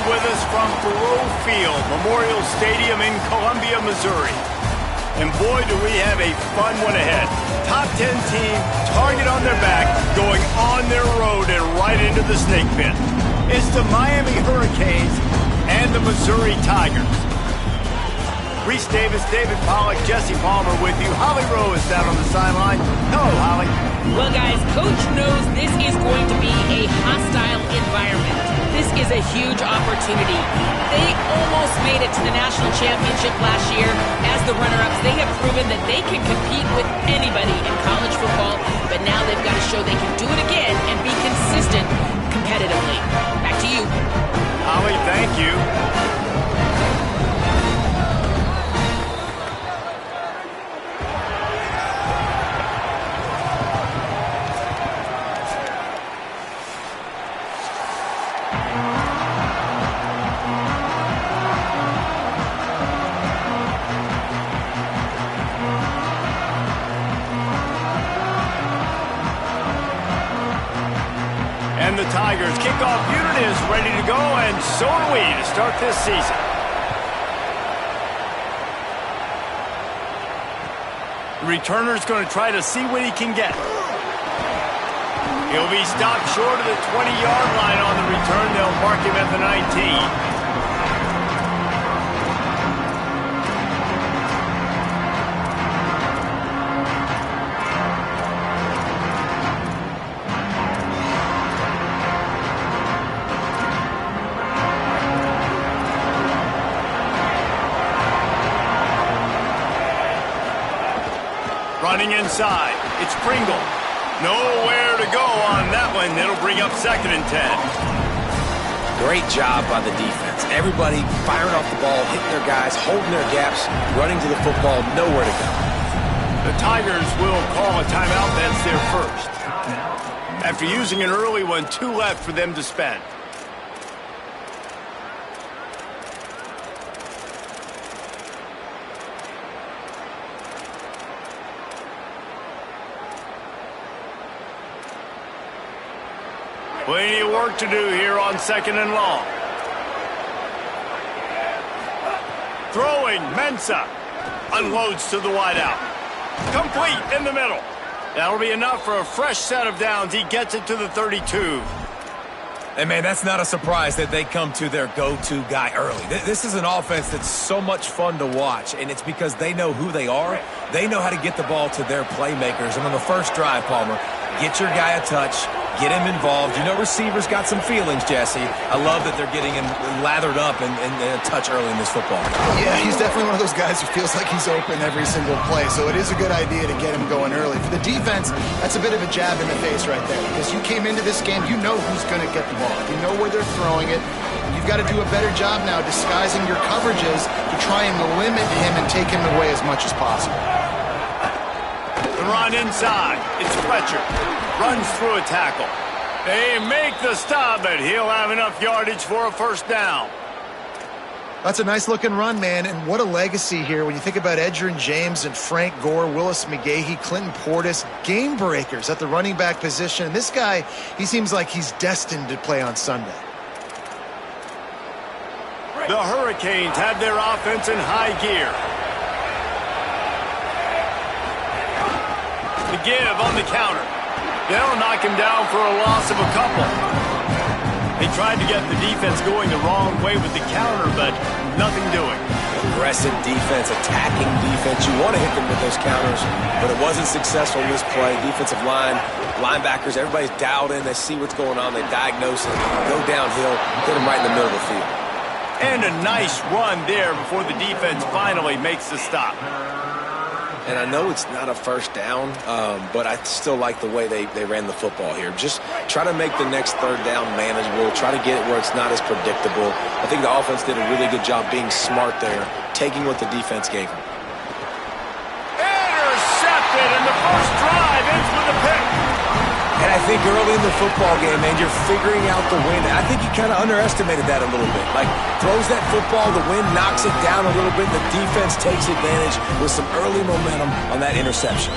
with us from Thoreau Field, Memorial Stadium in Columbia, Missouri. And boy, do we have a fun one ahead. Top 10 team, target on their back, going on their road and right into the snake pit. It's the Miami Hurricanes and the Missouri Tigers. Reese Davis, David Pollack, Jesse Palmer with you. Holly Rowe is down on the sideline. Hello, Holly. Well, guys, Coach knows this is going to be a hostile environment. This is a huge opportunity. They almost made it to the national championship last year. As the runner-ups, they have proven that they can compete with anybody in college football, but now they've got to show they can do it again and be consistent competitively. Back to you. Holly, thank you. And the Tigers kickoff unit is ready to go, and so are we to start this season. The returner's going to try to see what he can get. He'll be stopped short of the 20-yard line on the return. They'll mark him at the 19. Running inside, it's Pringle. Nowhere to go on that one. It'll bring up 2nd and 10. Great job by the defense. Everybody firing off the ball, hitting their guys, holding their gaps, running to the football, nowhere to go. The Tigers will call a timeout. That's their first. After using an early one, 2 left for them to spend. Plenty of work to do here on 2nd and long. Throwing, Mensah. Unloads to the wideout. Complete in the middle. That'll be enough for a fresh set of downs. He gets it to the 32. And, man, that's not a surprise that they come to their go-to guy early. This is an offense that's so much fun to watch, and it's because they know who they are. They know how to get the ball to their playmakers. And on the first drive, Palmer, get your guy a touch, get him involved. You know receivers got some feelings, Jesse. I love that they're getting him lathered up and a touch early in this football game. Yeah, he's definitely one of those guys who feels like he's open every single play, so it is a good idea to get him going early. For the defense, that's a bit of a jab in the face right there, because you came into this game, you know who's going to get the ball. You know where they're throwing it. You've got to do a better job now disguising your coverages to try and limit him and take him away as much as possible. The run inside. It's Fletcher. Runs through a tackle. They make the stop, but he'll have enough yardage for a first down. That's a nice-looking run, man, and what a legacy here when you think about Edgerrin James and Frank Gore, Willis McGahee, Clinton Portis, game breakers at the running back position. And this guy, he seems like he's destined to play on Sunday. The Hurricanes have their offense in high gear. The give on the counter. They'll knock him down for a loss of a couple. They tried to get the defense going the wrong way with the counter, but nothing doing. Aggressive defense, attacking defense. You want to hit them with those counters, but it wasn't successful in this play. Defensive line, linebackers, everybody's dialed in. They see what's going on. They diagnose it, go downhill, hit them right in the middle of the field. And a nice run there before the defense finally makes the stop. And I know it's not a first down, but I still like the way they ran the football here. Just try to make the next third down manageable. Try to get it where it's not as predictable. I think the offense did a really good job being smart there, taking what the defense gave them. Intercepted, and the first drive ends with a pick. And I think early in the football game, man, you're figuring out the wind. I think you kind of underestimated that a little bit. Like, throws that football, the wind knocks it down a little bit. The defense takes advantage with some early momentum on that interception.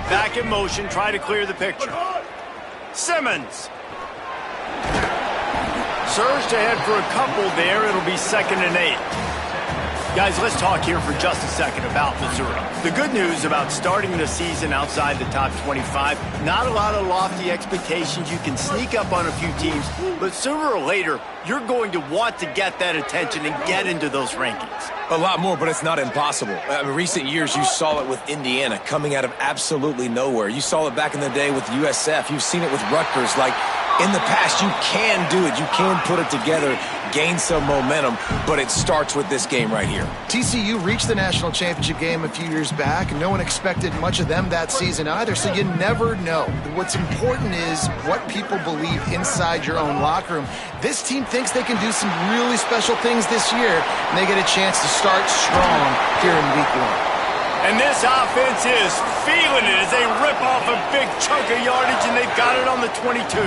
Back in motion, try to clear the picture. Simmons. Surged ahead for a couple there. It'll be 2nd and 8. Guys, let's talk here for just a second about Missouri. The good news about starting the season outside the top 25, not a lot of lofty expectations. You can sneak up on a few teams, but sooner or later, you're going to want to get that attention and get into those rankings. A lot more, but it's not impossible. In recent years, you saw it with Indiana coming out of absolutely nowhere. You saw it back in the day with USF. You've seen it with Rutgers. Like, in the past, you can do it. You can put it together, gain some momentum, but it starts with this game right here. TCU reached the national championship game a few years back, and no one expected much of them that season either, so you never know. What's important is what people believe inside your own locker room. This team thinks they can do some really special things this year, and they get a chance to start strong here in week 1. And this offense is feeling it as they rip off a big chunk of yardage, and they've got it on the 22.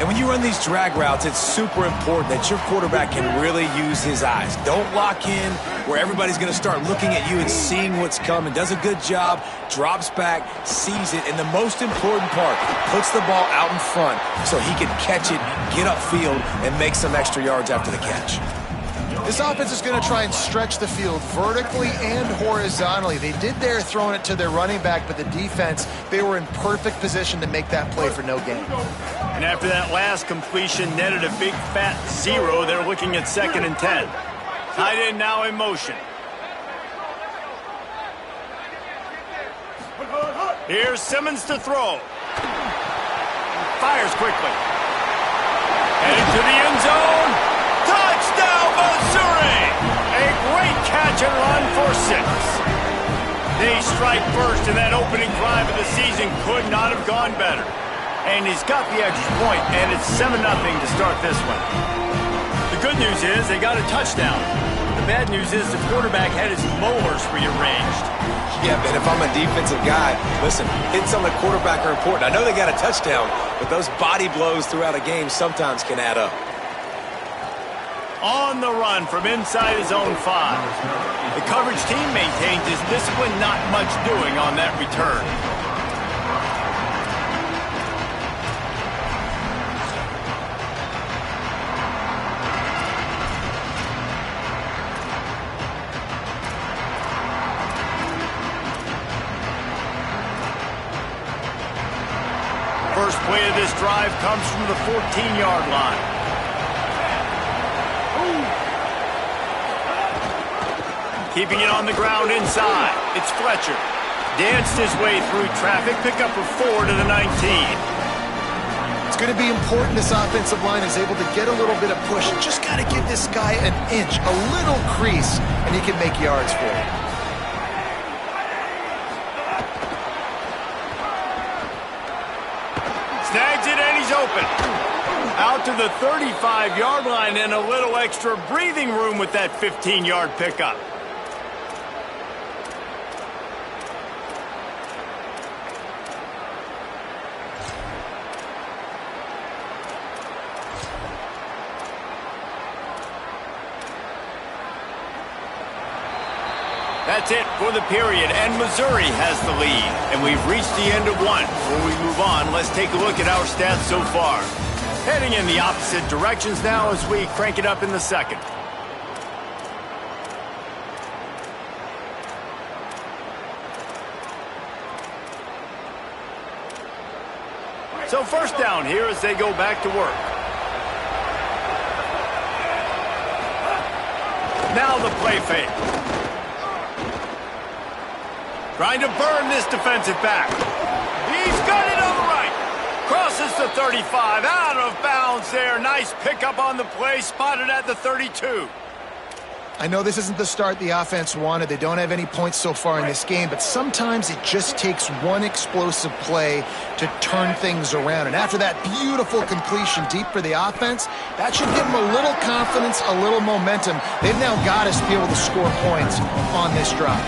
And when you run these drag routes, it's super important that your quarterback can really use his eyes. Don't lock in where everybody's going to start looking at you and seeing what's coming. Does a good job, drops back, sees it, and the most important part, puts the ball out in front so he can catch it, get upfield, and make some extra yards after the catch. This offense is going to try and stretch the field vertically and horizontally. They did there throwing it to their running back, but the defense, they were in perfect position to make that play for no gain. And after that last completion, netted a big fat 0. They're looking at 2nd and 10. Tight end now in motion. Here's Simmons to throw. Fires quickly. Headed to the end zone. Touchdown, Missouri! A great catch and run for 6. They strike first, and that opening drive of the season could not have gone better. And he's got the extra point, and it's 7-0 to start this one. The good news is they got a touchdown. The bad news is the quarterback had his molars rearranged. Yeah, man, if I'm a defensive guy, listen, hits on the quarterback are important. I know they got a touchdown, but those body blows throughout a game sometimes can add up. On the run from inside his own 5. The coverage team maintains his discipline, not much doing on that return. First play of this drive comes from the 14-yard line. Keeping it on the ground inside. It's Fletcher. Danced his way through traffic. Pick up for 4 to the 19. It's going to be important this offensive line is able to get a little bit of push. Just got to give this guy an inch, a little crease, and he can make yards for you. Snags it and he's open. Out to the 35-yard line and a little extra breathing room with that 15-yard pickup. That's it for the period, and Missouri has the lead. And we've reached the end of 1. Before we move on, let's take a look at our stats so far. Heading in the opposite directions now as we crank it up in the 2nd. So 1st down here as they go back to work. Now the play fake. Trying to burn this defensive back. He's got it on the right. Crosses the 35. Out of bounds there. Nice pickup on the play. Spotted at the 32. I know this isn't the start the offense wanted. They don't have any points so far in this game, but sometimes it just takes one explosive play to turn things around. And after that beautiful completion deep for the offense, that should give them a little confidence, a little momentum. They've now got us to be able to score points on this drive.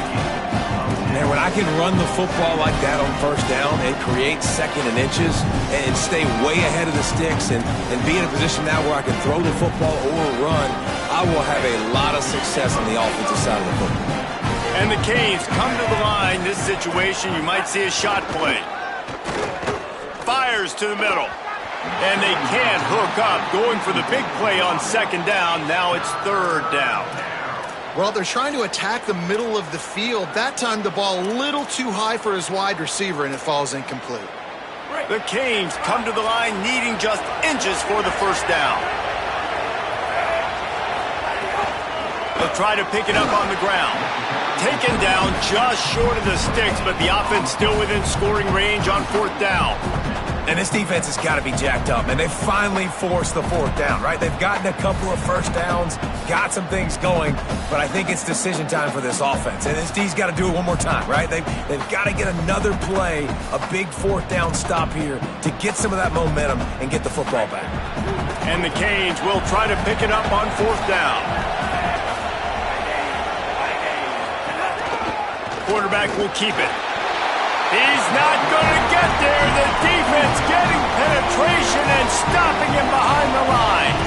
Man, when I can run the football like that on 1st down and create 2nd and inches and stay way ahead of the sticks and be in a position now where I can throw the football or run, I will have a lot of success on the offensive side of the football. And the Canes come to the line. This situation, you might see a shot play. Fires fires to the middle. And they can't hook up. Going for the big play on second down. Now it's third down. Well, they're trying to attack the middle of the field. That time the ball a little too high for his wide receiver, and it falls incomplete. The Canes come to the line needing just inches for the first down. They'll try to pick it up on the ground. Taken down just short of the sticks, but the offense still within scoring range on fourth down. And this defense has got to be jacked up, and they finally forced the fourth down, right? They've gotten a couple of first downs, got some things going, but I think it's decision time for this offense. And this D's got to do it one more time, right? They've got to get another play, a big fourth down stop here to get some of that momentum and get the football back. And the Canes will try to pick it up on fourth down. Quarterback will keep it. He's not going to get there. The defense getting penetration and stopping him behind the line.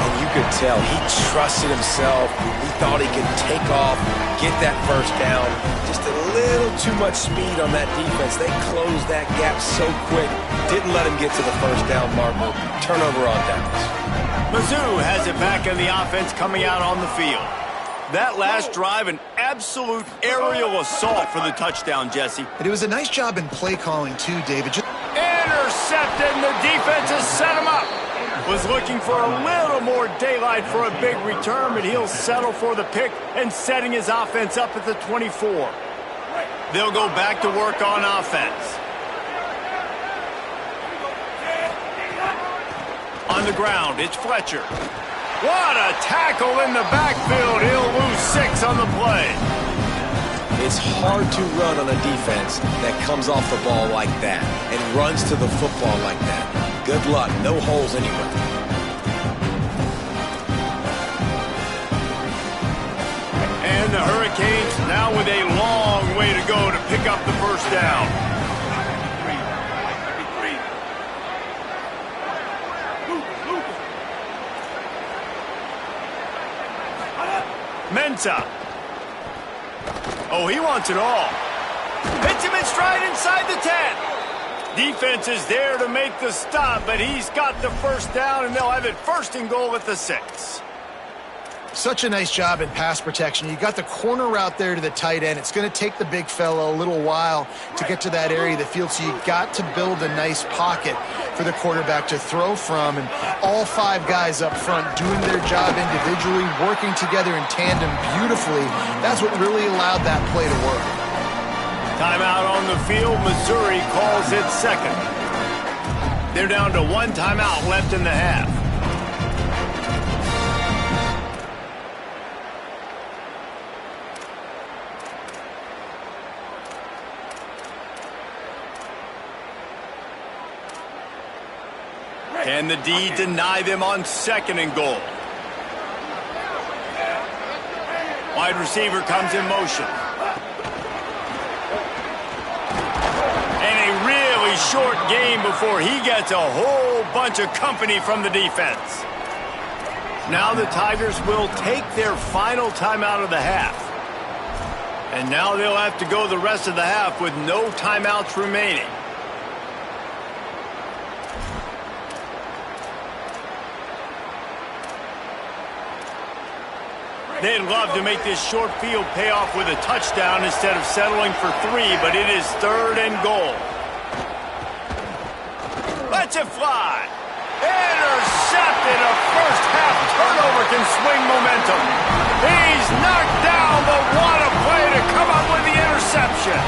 And you could tell he trusted himself. He thought he could take off, get that first down. Just a little too much speed on that defense. They closed that gap so quick. Didn't let him get to the first down marker. Turnover on downs. Mizzou has it back in the offense coming out on the field. That last drive, an absolute aerial assault for the touchdown, Jesse. And it was a nice job in play calling, too, David. Intercepted, and the defense has set him up. Was looking for a little more daylight for a big return, but he'll settle for the pick and setting his offense up at the 24. They'll go back to work on offense. On the ground, it's Fletcher. What a tackle in the backfield. He'll lose 6 on the play. It's hard to run on a defense that comes off the ball like that and runs to the football like that. Good luck. No holes anywhere. And the Hurricanes now with a long way to go to pick up the first down. Mensah. Oh, he wants it all. Hits him in stride inside the 10. Defense is there to make the stop, but he's got the first down, and they'll have it first and goal at the 6. Such a nice job in pass protection. You got the corner route there to the tight end. It's going to take the big fella a little while to get to that area of the field, so you got to build a nice pocket for the quarterback to throw from. And all 5 guys up front doing their job individually, working together in tandem beautifully. That's what really allowed that play to work. Timeout on the field. Missouri calls it second. They're down to 1 timeout left in the half. Can the D deny them on second and goal? Wide receiver comes in motion. And a really short game before he gets a whole bunch of company from the defense. Now the Tigers will take their final timeout of the half. And now they'll have to go the rest of the half with no timeouts remaining. They'd love to make this short field pay off with a touchdown instead of settling for 3, but it is third and goal. Lets it fly. Intercepted. A first half turnover can swing momentum. He's knocked down, but what a play to come up with the interception.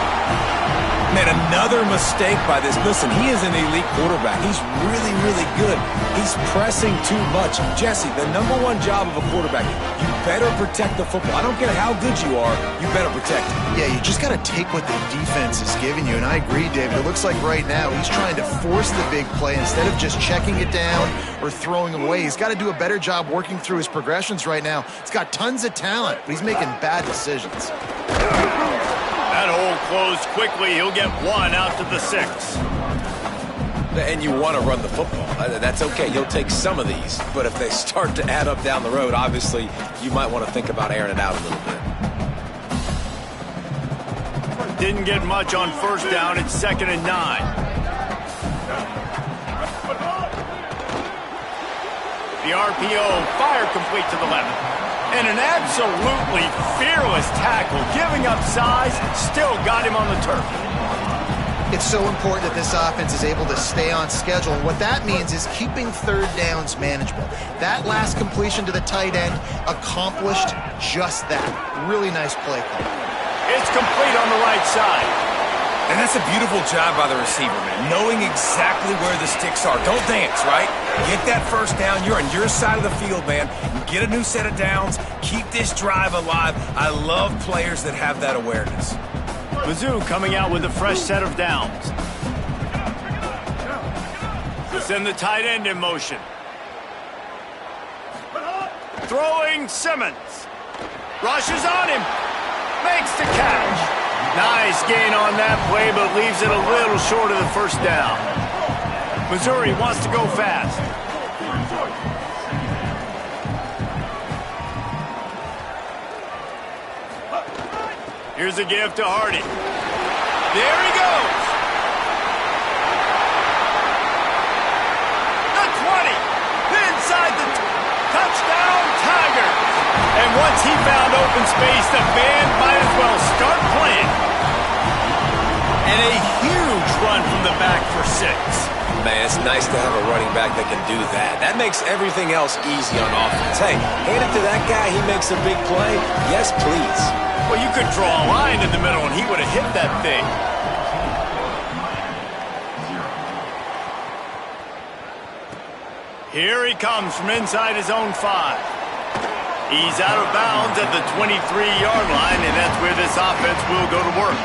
Man, another mistake by this. Listen, he is an elite quarterback. He's really, really good. He's pressing too much. Jesse, the #1 job of a quarterback, you better protect the football. I don't care how good you are, you better protect it. Yeah, you just got to take what the defense is giving you. And I agree, David. It looks like right now he's trying to force the big play instead of just checking it down or throwing away. He's got to do a better job working through his progressions right now. He's got tons of talent, but he's making bad decisions. That hole closed quickly. He'll get 1 out to the 6. And you want to run the football. That's okay. You'll take some of these. But if they start to add up down the road, obviously, you might want to think about airing it out a little bit. Didn't get much on first down. It's 2nd and 9. The RPO, fire complete to the left. And an absolutely fearless tackle, giving up size, still got him on the turf. It's so important that this offense is able to stay on schedule. And what that means is keeping third downs manageable. That last completion to the tight end accomplished just that. Really nice play call. It's complete on the right side. And that's a beautiful job by the receiver, man. Knowing exactly where the sticks are. Don't dance, right? Get that first down. You're on your side of the field, man. Get a new set of downs. Keep this drive alive. I love players that have that awareness. Mizzou coming out with a fresh set of downs. Send the tight end in motion. Throwing Simmons. Rushes on him. Makes the catch. Nice gain on that play, but leaves it a little short of the first down. Missouri wants to go fast. Here's a give to Hardy. There he goes. The 20. Inside the touchdown, Tigers. And once he found open space, the band might as well start playing. And a huge run from the back for 6. Man, it's nice to have a running back that can do that. That makes everything else easy on offense. Hey, hand it to that guy. He makes a big play. Yes, please. Well, you could draw a line in the middle, and he would have hit that thing. Here he comes from inside his own 5. He's out of bounds at the 23-yard line, and that's where this offense will go to work.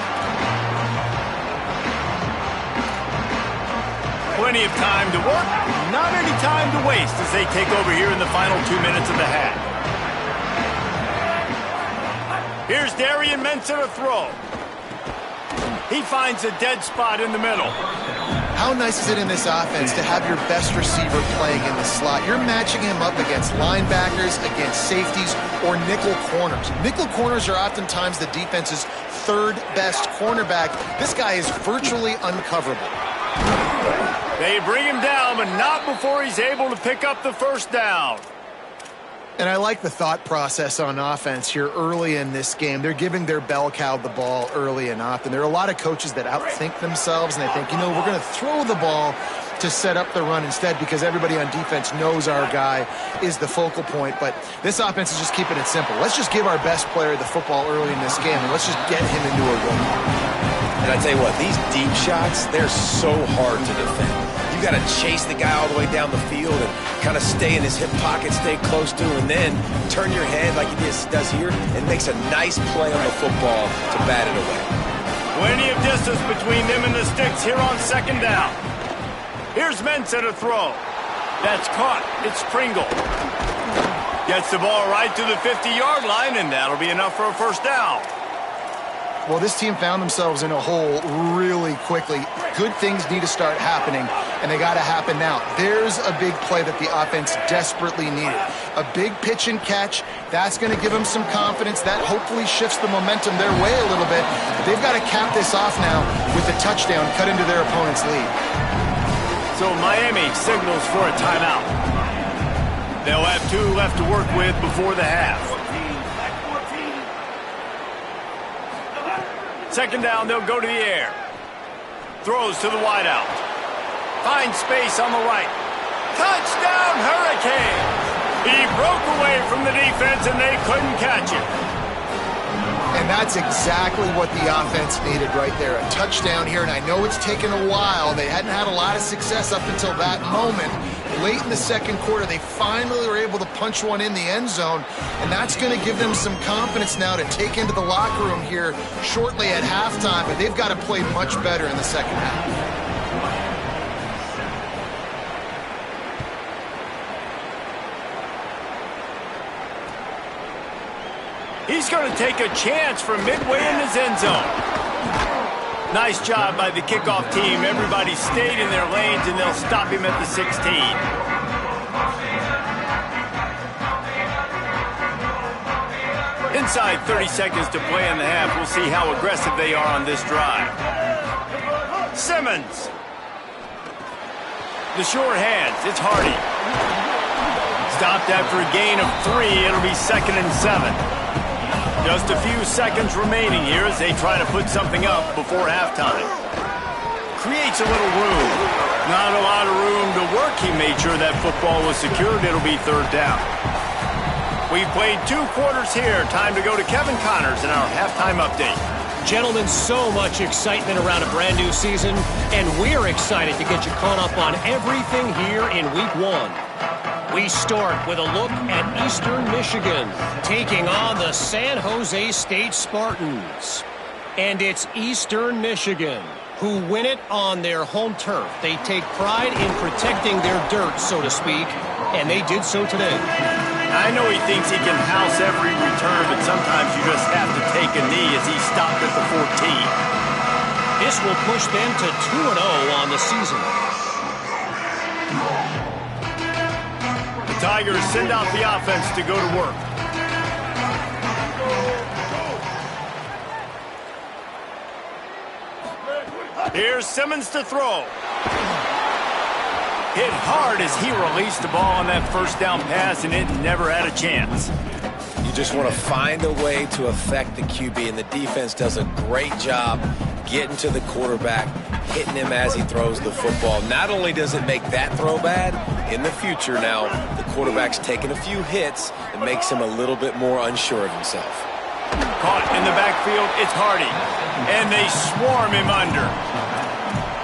Plenty of time to work, not any time to waste as they take over here in the final 2 minutes of the half. Here's Darian Mensah to throw. He finds a dead spot in the middle. How nice is it in this offense to have your best receiver playing in the slot? You're matching him up against linebackers, against safeties, or nickel corners. Nickel corners are oftentimes the defense's third best cornerback. This guy is virtually uncoverable. They bring him down, but not before he's able to pick up the first down. And I like the thought process on offense here early in this game. They're giving their bell cow the ball early and often. There are a lot of coaches that outthink themselves, and they think, you know, we're going to throw the ball to set up the run instead because everybody on defense knows our guy is the focal point. But this offense is just keeping it simple. Let's just give our best player the football early in this game, and let's just get him into a rhythm. And I tell you what, these deep shots, they're so hard to defend. You got to chase the guy all the way down the field and kind of stay in his hip pocket, stay close to him, and then turn your head like he does here and makes a nice play on the football to bat it away. Plenty of distance between them and the sticks here on second down. Here's Mensah to throw. That's caught. It's Pringle. Gets the ball right to the 50-yard line, and that'll be enough for a first down. Well, this team found themselves in a hole really quickly. Good things need to start happening, and they got to happen now. There's a big play that the offense desperately needed. A big pitch and catch. That's going to give them some confidence. That hopefully shifts the momentum their way a little bit. But they've got to cap this off now with a touchdown cut into their opponent's lead. So Miami signals for a timeout. They'll have 2 left to work with before the half. Second down, they'll go to the air. Throws to the wideout. Finds space on the right. Touchdown, Hurricanes! He broke away from the defense, and they couldn't catch him. And that's exactly what the offense needed right there. A touchdown here, and I know it's taken a while. They hadn't had a lot of success up until that moment. Late in the second quarter, they finally were able to punch one in the end zone, and that's going to give them some confidence now to take into the locker room here shortly at halftime, but they've got to play much better in the second half. He's going to take a chance from midway in his end zone. Nice job by the kickoff team. Everybody stayed in their lanes, and they'll stop him at the 16. Inside 30 seconds to play in the half. We'll see how aggressive they are on this drive. Simmons. The sure hands. It's Hardy. Stopped after a gain of 3. It'll be 2nd and 7. Just a few seconds remaining here as they try to put something up before halftime. Creates a little room. Not a lot of room to work. He made sure that football was secured. It'll be 3rd down. We've played 2 quarters here. Time to go to Kevin Connors in our halftime update. Gentlemen, so much excitement around a brand new season, and we're excited to get you caught up on everything here in Week 1. We start with a look at Eastern Michigan, taking on the San Jose State Spartans. And it's Eastern Michigan who win it on their home turf. They take pride in protecting their dirt, so to speak, and they did so today. I know he thinks he can house every return, but sometimes you just have to take a knee as he stopped at the 14. This will push them to 2-0 on the season. The Tigers send out the offense to go to work. Here's Simmons to throw. Hit hard as he released the ball on that 1st down pass, and it never had a chance. You just want to find a way to affect the QB, and the defense does a great job getting to the quarterback, hitting him as he throws the football. Not only does it make that throw bad, in the future now, the quarterback's taking a few hits. It makes him a little bit more unsure of himself. Caught in the backfield, it's Hardy, and they swarm him under.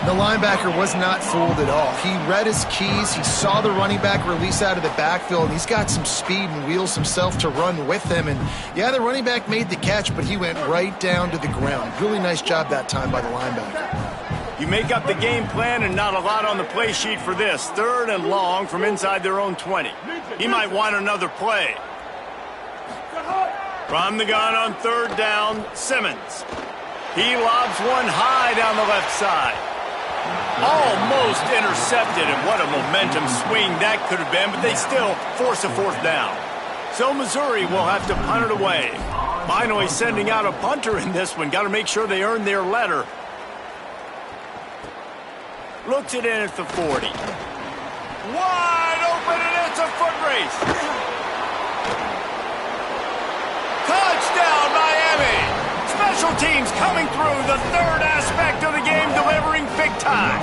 The linebacker was not fooled at all. He read his keys. He saw the running back release out of the backfield, and he's got some speed and wheels himself to run with him. And, yeah, the running back made the catch, but he went right down to the ground. Really nice job that time by the linebacker. You make up the game plan and not a lot on the play sheet for this. 3rd and long from inside their own 20. He might want another play. From the gun on 3rd down, Simmons. He lobs one high down the left side. Almost intercepted, and what a momentum swing that could have been, but they still force a 4th down. So Missouri will have to punt it away. Finally sending out a punter in this one. Got to make sure they earn their letter. Looks it in at the 40. Wide open, and it's a foot race. Touchdown, Miami! Special teams coming through, the 3rd aspect of the game, delivering big time.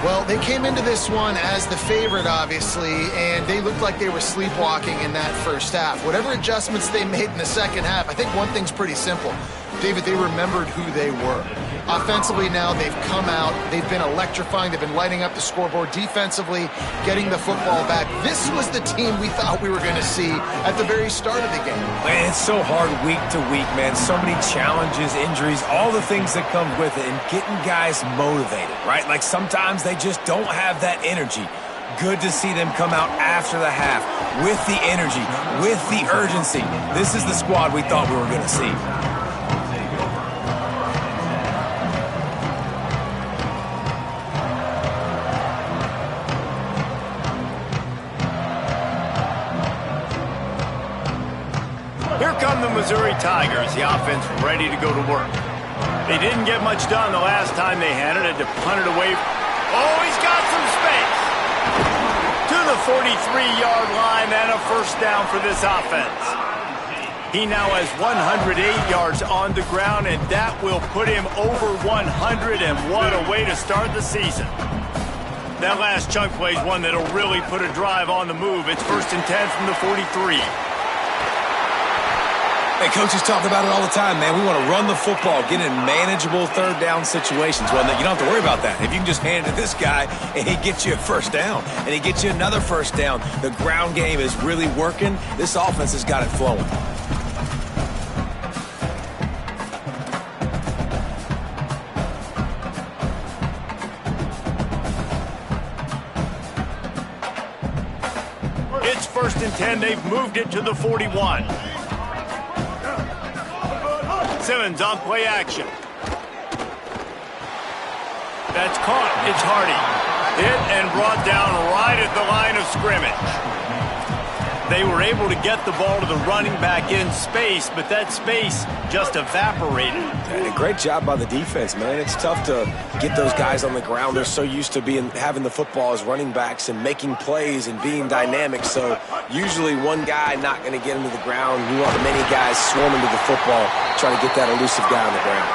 Well, they came into this one as the favorite, obviously, and they looked like they were sleepwalking in that 1st half. Whatever adjustments they made in the 2nd half, I think one thing's pretty simple. David, they remembered who they were. Offensively now, they've come out. They've been electrifying. They've been lighting up the scoreboard. Defensively, getting the football back. This was the team we thought we were going to see at the very start of the game. Man, it's so hard week to week, man. So many challenges, injuries, all the things that come with it, and getting guys motivated, right? Like sometimes they just don't have that energy. Good to see them come out after the half with the energy, with the urgency. This is the squad we thought we were going to see. Here come the Missouri Tigers, the offense ready to go to work. They didn't get much done the last time they had it to punt it away. Oh, he's got some space. To the 43-yard line and a 1st down for this offense. He now has 108 yards on the ground, and that will put him over 100, and what a way to start the season. That last chunk play is one that'll really put a drive on the move. It's 1st and 10 from the 43. Hey, coaches talk about it all the time, man. We want to run the football, get in manageable 3rd down situations. Well, you don't have to worry about that. If you can just hand it to this guy and he gets you a 1st down and he gets you another 1st down, the ground game is really working. This offense has got it flowing. It's 1st and 10. They've moved it to the 41. Simmons on play action. That's caught. It's Hardy. Hit and brought down right at the line of scrimmage. they were able to get the ball to the running back in space, but that space just evaporated. And a great job by the defense, man. It's tough to get those guys on the ground. They're so used to having the football as running backs and making plays and being dynamic. So usually one guy not going to get him to the ground. You want many guys swarming to the football, trying to get that elusive guy on the ground.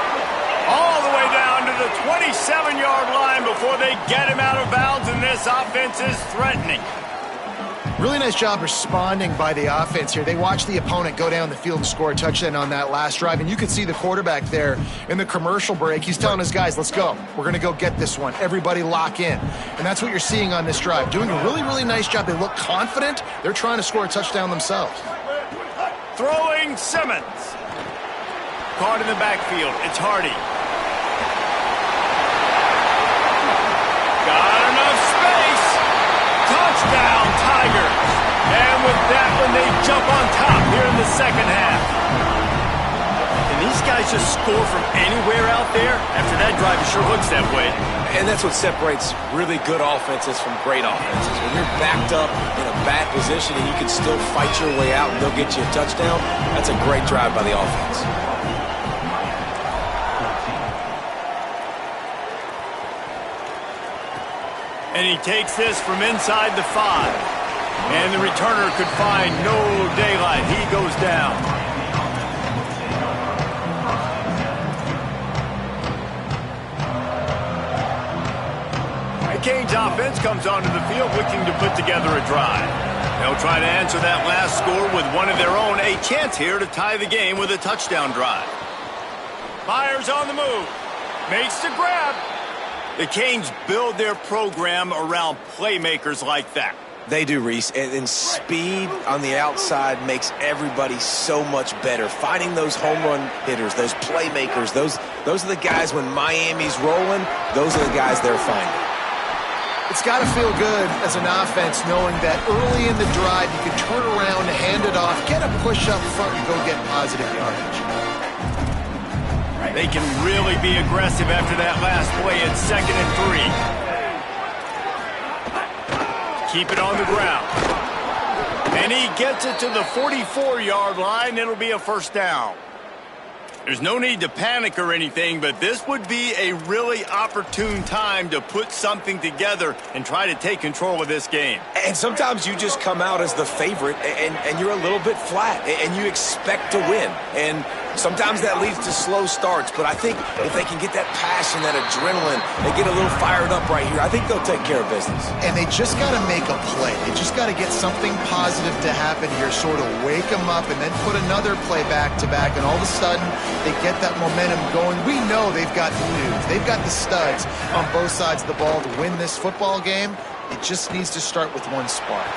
All the way down to the 27-yard line before they get him out of bounds, and this offense is threatening. Really nice job responding by the offense here. They watched the opponent go down the field and score a touchdown on that last drive, and you could see the quarterback there in the commercial break. He's telling his guys, let's go. We're going to go get this one. Everybody lock in. And that's what you're seeing on this drive. Doing a really, really nice job. They look confident. They're trying to score a touchdown themselves. Throwing Simmons. Caught in the backfield. It's Hardy. Got enough space. Touchdown, Tigers. And with that one, they jump on top here in the second half. And these guys just score from anywhere out there. After that drive, it sure looks that way. And that's what separates really good offenses from great offenses. When you're backed up in a bad position and you can still fight your way out and they'll get you a touchdown, that's a great drive by the offense. And he takes this from inside the 5. And the returner could find no daylight. He goes down. The Canes offense comes onto the field looking to put together a drive. They'll try to answer that last score with one of their own. A chance here to tie the game with a touchdown drive. Myers on the move. Makes the grab. The Canes build their program around playmakers like that. They do, Reese, and speed on the outside makes everybody so much better. Finding those home run hitters, those playmakers, those are the guys when Miami's rolling, those are the guys they're finding. It's got to feel good as an offense knowing that early in the drive you can turn around, hand it off, get a push up front, and go get positive yardage. They can really be aggressive after that last play at 2nd and 3. Keep it on the ground. And he gets it to the 44-yard line. It'll be a first down. There's no need to panic or anything, but this would be a really opportune time to put something together and try to take control of this game. And sometimes you just come out as the favorite and you're a little bit flat and you expect to win. And sometimes that leads to slow starts, but I think if they can get that passion, that adrenaline, they get a little fired up right here, I think they'll take care of business. And they just got to make a play. They just got to get something positive to happen here, sort of wake them up and then put another play back-to-back, and all of a sudden they get that momentum going. We know they've got the dudes. They've got the studs on both sides of the ball to win this football game. It just needs to start with one spark.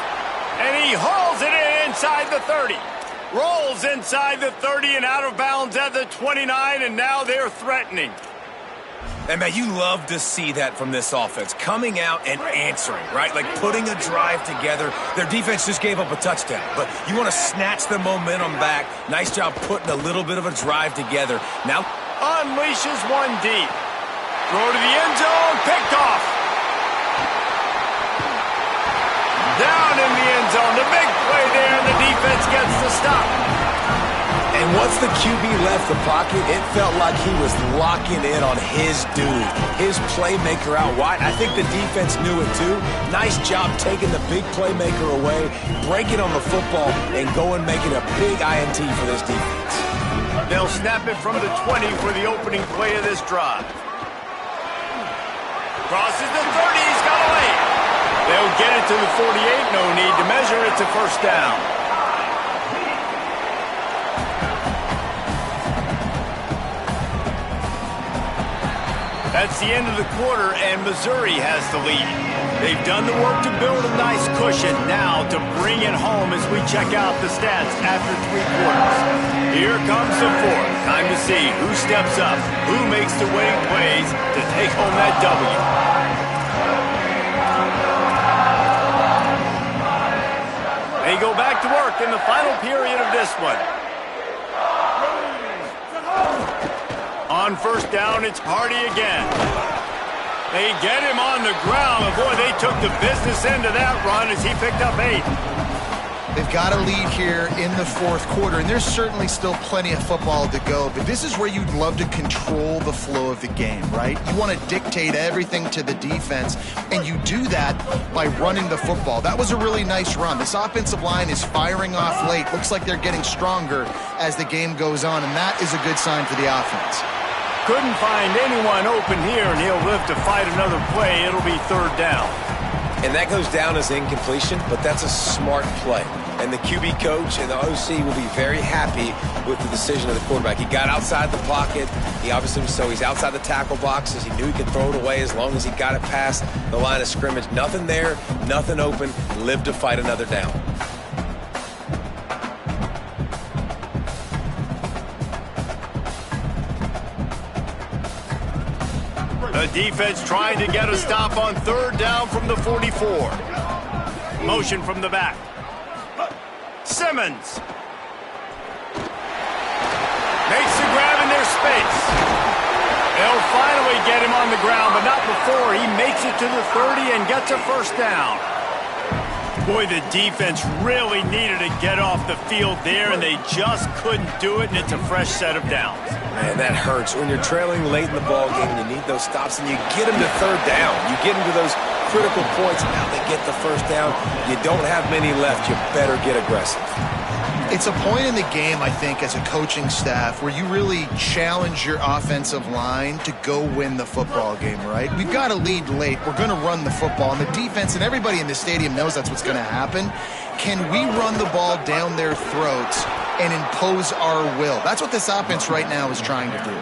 And he hauls it in inside the 30. Rolls inside the 30 and out of bounds at the 29, and now they're threatening. And, man, you love to see that from this offense, coming out and answering, right? Like putting a drive together. Their defense just gave up a touchdown, but you want to snatch the momentum back. Nice job putting a little bit of a drive together. Now unleashes one deep. Throw to the end zone, picked off. Down in the end zone, the big play there, and the defense gets the stop. And once the QB left the pocket, it felt like he was locking in on his dude, his playmaker out wide. I think the defense knew it too. Nice job taking the big playmaker away, breaking on the football, and going making a big INT for this defense. They'll snap it from the 20 for the opening play of this drive. Crosses the 30, he's got a lane. They'll get it to the 48, no need to measure, it's a first down. That's the end of the quarter, and Missouri has the lead. They've done the work to build a nice cushion. Now to bring it home as we check out the stats after 3 quarters. Here comes the fourth. Time to see who steps up, who makes the winning plays to take home that W. They go back to work in the final period of this one. On first down, it's Hardy again. They get him on the ground, and boy, they took the business end of that run as he picked up 8. They've got a lead here in the fourth quarter, and there's certainly still plenty of football to go, but this is where you'd love to control the flow of the game, right? You want to dictate everything to the defense, and you do that by running the football. That was a really nice run. This offensive line is firing off late. Looks like they're getting stronger as the game goes on, and that is a good sign for the offense. Couldn't find anyone open here, and he'll live to fight another play. It'll be third down. And that goes down as incompletion, but that's a smart play. And the QB coach and the OC will be very happy with the decision of the quarterback. He got outside the pocket. He obviously was he's outside the tackle boxes. He knew he could throw it away as long as he got it past the line of scrimmage. Nothing there, nothing open. Live to fight another down. The defense trying to get a stop on third down from the 44. Motion from the back. Simmons makes the grab in their space. They'll finally get him on the ground, but not before he makes it to the 30 and gets a first down. Boy, the defense really needed to get off the field there, and they just couldn't do it, and it's a fresh set of downs. Man, that hurts. When you're trailing late in the ball game, you need those stops, and you get them to third down. You get them to those critical points, and now they get the first down. You don't have many left. You better get aggressive. It's a point in the game, I think, as a coaching staff where you really challenge your offensive line to go win the football game, right? We've got a lead late. We're going to run the football, and the defense and everybody in the stadium knows that's what's going to happen. Can we run the ball down their throats and impose our will? That's what this offense right now is trying to do.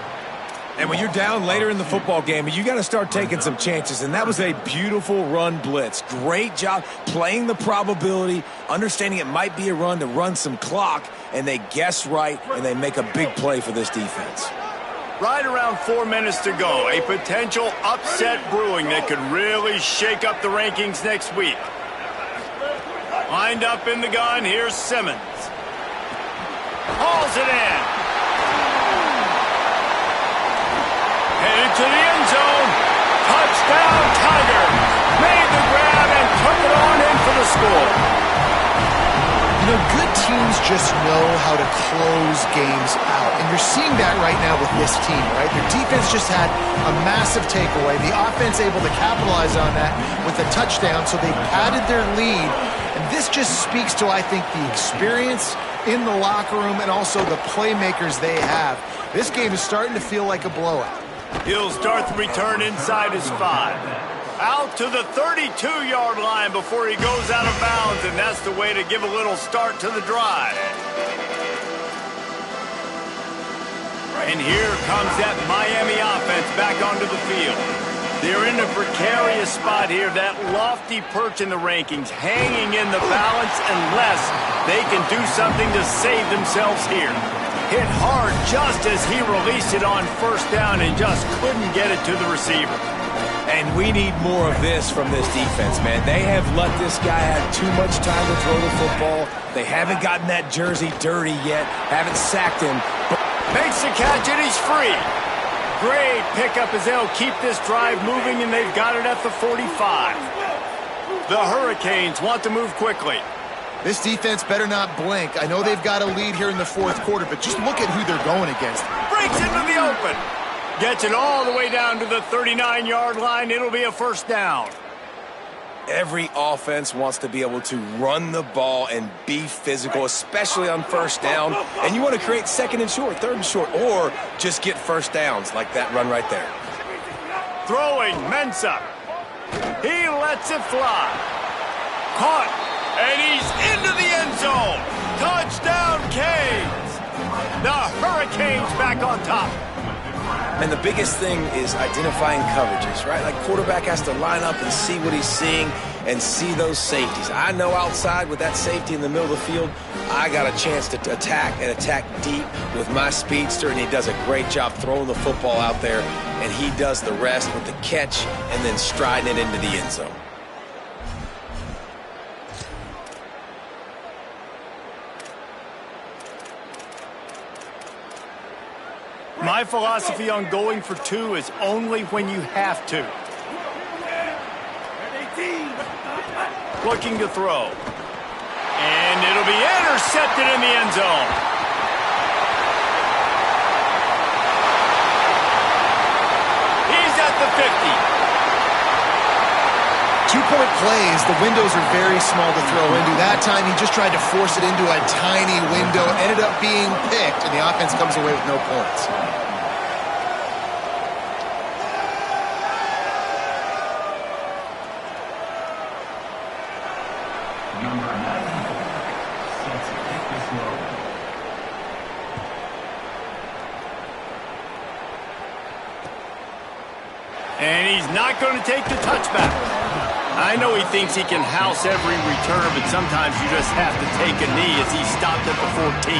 And when you're down later in the football game, you got to start taking some chances. And that was a beautiful run blitz. Great job playing the probability, understanding it might be a run to run some clock, and they guess right, and they make a big play for this defense. Right around 4 minutes to go. A potential upset brewing that could really shake up the rankings next week. Lined up in the gun, here's Simmons. Hauls it in. Headed to the end zone. Touchdown, Tigers. Made the grab and took it on in for the score. You know, good teams just know how to close games out. And you're seeing that right now with this team, right? Their defense just had a massive takeaway. The offense able to capitalize on that with a touchdown, so they padded their lead. And this just speaks to, I think, the experience in the locker room and also the playmakers they have. This game is starting to feel like a blowout. He'll start the return inside his 5. Out to the 32-yard line before he goes out of bounds, and that's the way to give a little start to the drive. And here comes that Miami offense back onto the field. They're in a precarious spot here, that lofty perch in the rankings, hanging in the balance unless they can do something to save themselves here. Hit hard just as he released it on first down and just couldn't get it to the receiver. And we need more of this from this defense, man. They have let this guy have too much time to throw the football. They haven't gotten that jersey dirty yet, haven't sacked him. Makes the catch and he's free. Great pickup as they'll keep this drive moving, and they've got it at the 45. The Hurricanes want to move quickly. This defense better not blink. I know they've got a lead here in the fourth quarter, but just look at who they're going against. Breaks into the open. Gets it all the way down to the 39-yard line. It'll be a first down. Every offense wants to be able to run the ball and be physical, especially on first down. And you want to create second and short, third and short, or just get first downs like that run right there. Throwing, Mensah. He lets it fly. Caught. And he's into the end zone. Touchdown, Canes. The Hurricanes back on top. And the biggest thing is identifying coverages, right? Like quarterback has to line up and see what he's seeing and see those safeties. I know outside with that safety in the middle of the field, I got a chance to attack and attack deep with my speedster, and he does a great job throwing the football out there, and he does the rest with the catch and then striding it into the end zone. My philosophy on going for 2 is only when you have to. Looking to throw. And it'll be intercepted in the end zone. He's at the 50. 2-point plays, the windows are very small to throw into. That time, he just tried to force it into a tiny window, ended up being picked, and the offense comes away with no points. And he's not going to take the touchback. I know he thinks he can house every return, but sometimes you just have to take a knee as he stopped at the 14.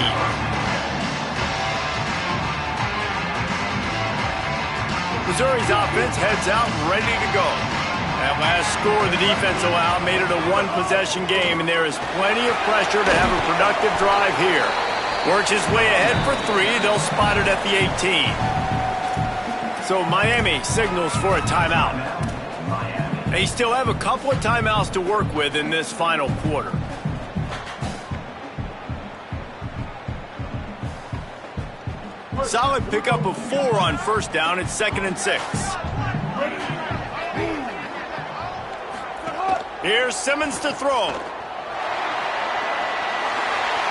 Missouri's offense heads out ready to go. That last score the defense allowed made it a one-possession game, and there is plenty of pressure to have a productive drive here. Works his way ahead for 3. They'll spot it at the 18. So Miami signals for a timeout. They still have a couple of timeouts to work with in this final quarter. Solid pickup of 4 on first down. It's 2nd and 6. Here's Simmons to throw.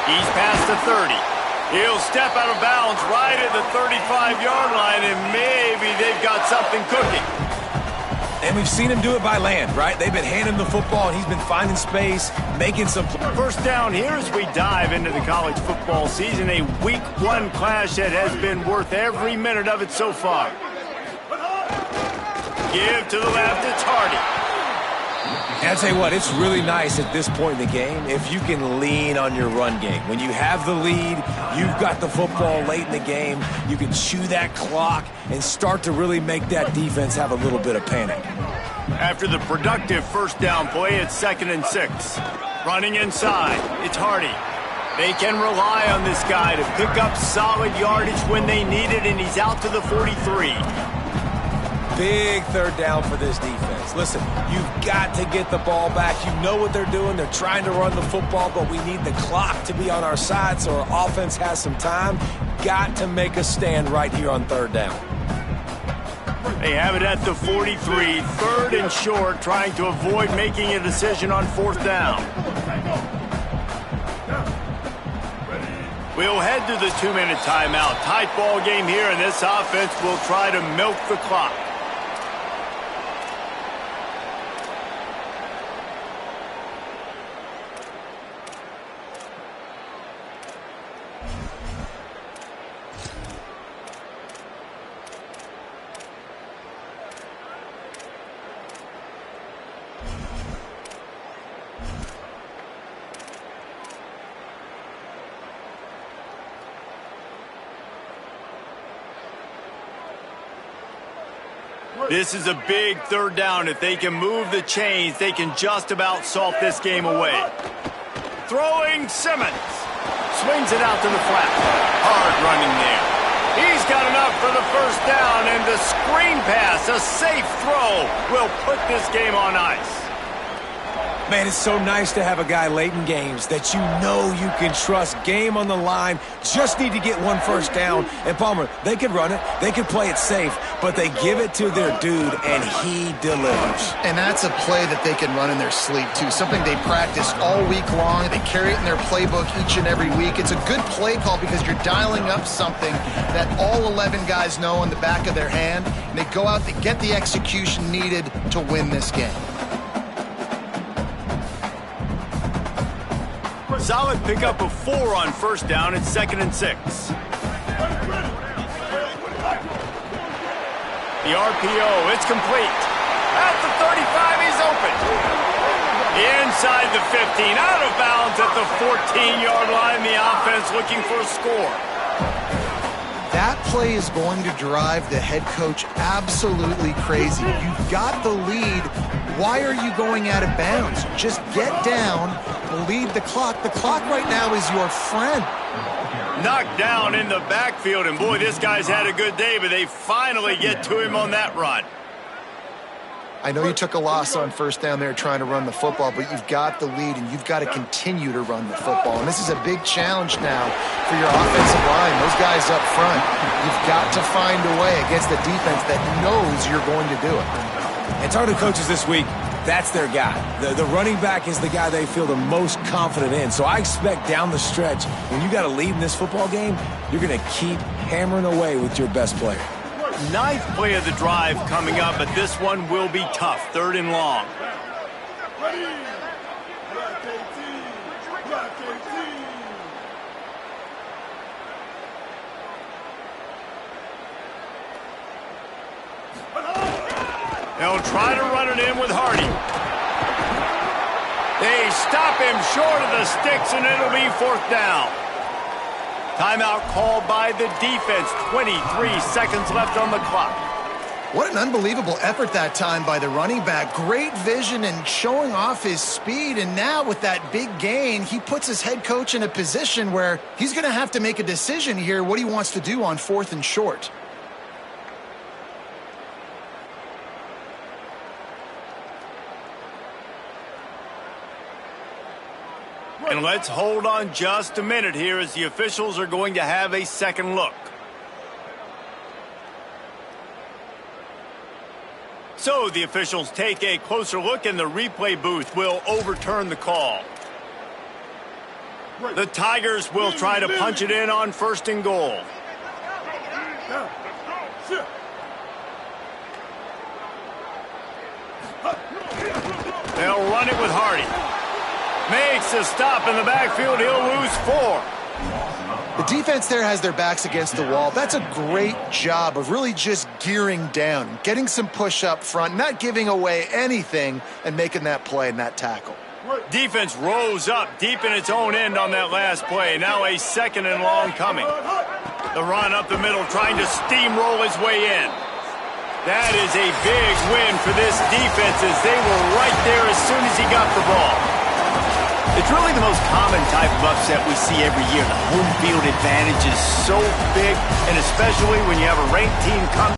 He's past the 30. He'll step out of bounds right at the 35-yard line, and maybe they've got something cooking. And we've seen him do it by land, right? They've been handing the football, and he's been finding space, making some... First down here as we dive into the college football season, a Week 1 clash that has been worth every minute of it so far. Give to the left, it's Hardy. And I'll tell you what, it's really nice at this point in the game if you can lean on your run game. When you have the lead, you've got the football late in the game, you can chew that clock and start to really make that defense have a little bit of panic. After the productive first down play, it's 2nd and 6. Running inside, it's Hardy. They can rely on this guy to pick up solid yardage when they need it, and he's out to the 43. Big third down for this defense. Listen, you've got to get the ball back. You know what they're doing. They're trying to run the football, but we need the clock to be on our side so our offense has some time. Got to make a stand right here on third down. They have it at the 43, 3rd and short, trying to avoid making a decision on 4th down. We'll head to the 2-minute timeout. Tight ball game here, and this offense will try to milk the clock. This is a big third down. If they can move the chains, they can just about salt this game away. Throwing Simmons. Swings it out to the flat. Hard running there. He's got enough for the first down, and the screen pass, a safe throw, will put this game on ice. Man, it's so nice to have a guy late in games that you know you can trust. Game on the line. Just need to get one first down. And Palmer, they could run it. They could play it safe. But they give it to their dude, and he delivers. And that's a play that they can run in their sleep, too. Something they practice all week long. They carry it in their playbook each and every week. It's a good play call because you're dialing up something that all 11 guys know in the back of their hand. And they go out, they get the execution needed to win this game. Solid pickup of 4 on first down. It's 2nd and 6. The RPO, it's complete. At the 35, he's open. Inside the 15, out of bounds at the 14-yard line. The offense looking for a score. That play is going to drive the head coach absolutely crazy. You've got the lead. Why are you going out of bounds? Just get down, lead the clock. The clock right now is your friend. Knocked down in the backfield, and boy, this guy's had a good day, but they finally get to him on that run. I know you took a loss on first down there trying to run the football, but you've got the lead, and you've got to continue to run the football. And this is a big challenge now for your offensive line. Those guys up front, you've got to find a way against the defense that knows you're going to do it. And talking to coaches this week, that's their guy. The running back is the guy they feel the most confident in. So I expect down the stretch, when you got a lead in this football game, you're going to keep hammering away with your best player. Ninth play of the drive coming up, but this one will be tough. 3rd and long. They'll try to run it in with Hardy. They stop him short of the sticks, and it'll be 4th down. Timeout called by the defense. 23 seconds left on the clock. What an unbelievable effort that time by the running back. Great vision and showing off his speed. And now with that big gain, he puts his head coach in a position where he's going to have to make a decision here what he wants to do on 4th and short. And let's hold on just a minute here as the officials are going to have a second look. So the officials take a closer look, and the replay booth will overturn the call. The Tigers will try to punch it in on 1st and goal. They'll run it with Hardy. Makes a stop in the backfield. He'll lose 4. The defense there has their backs against the wall. That's a great job of really just gearing down, getting some push up front, not giving away anything, and making that play and that tackle. Defense rose up deep in its own end on that last play. Now a 2nd and long coming. The run up the middle, trying to steamroll his way in. That is a big win for this defense, as they were right there as soon as he got the ball. It's really the most common type of upset we see every year. The home field advantage is so big, and especially when you have a ranked team come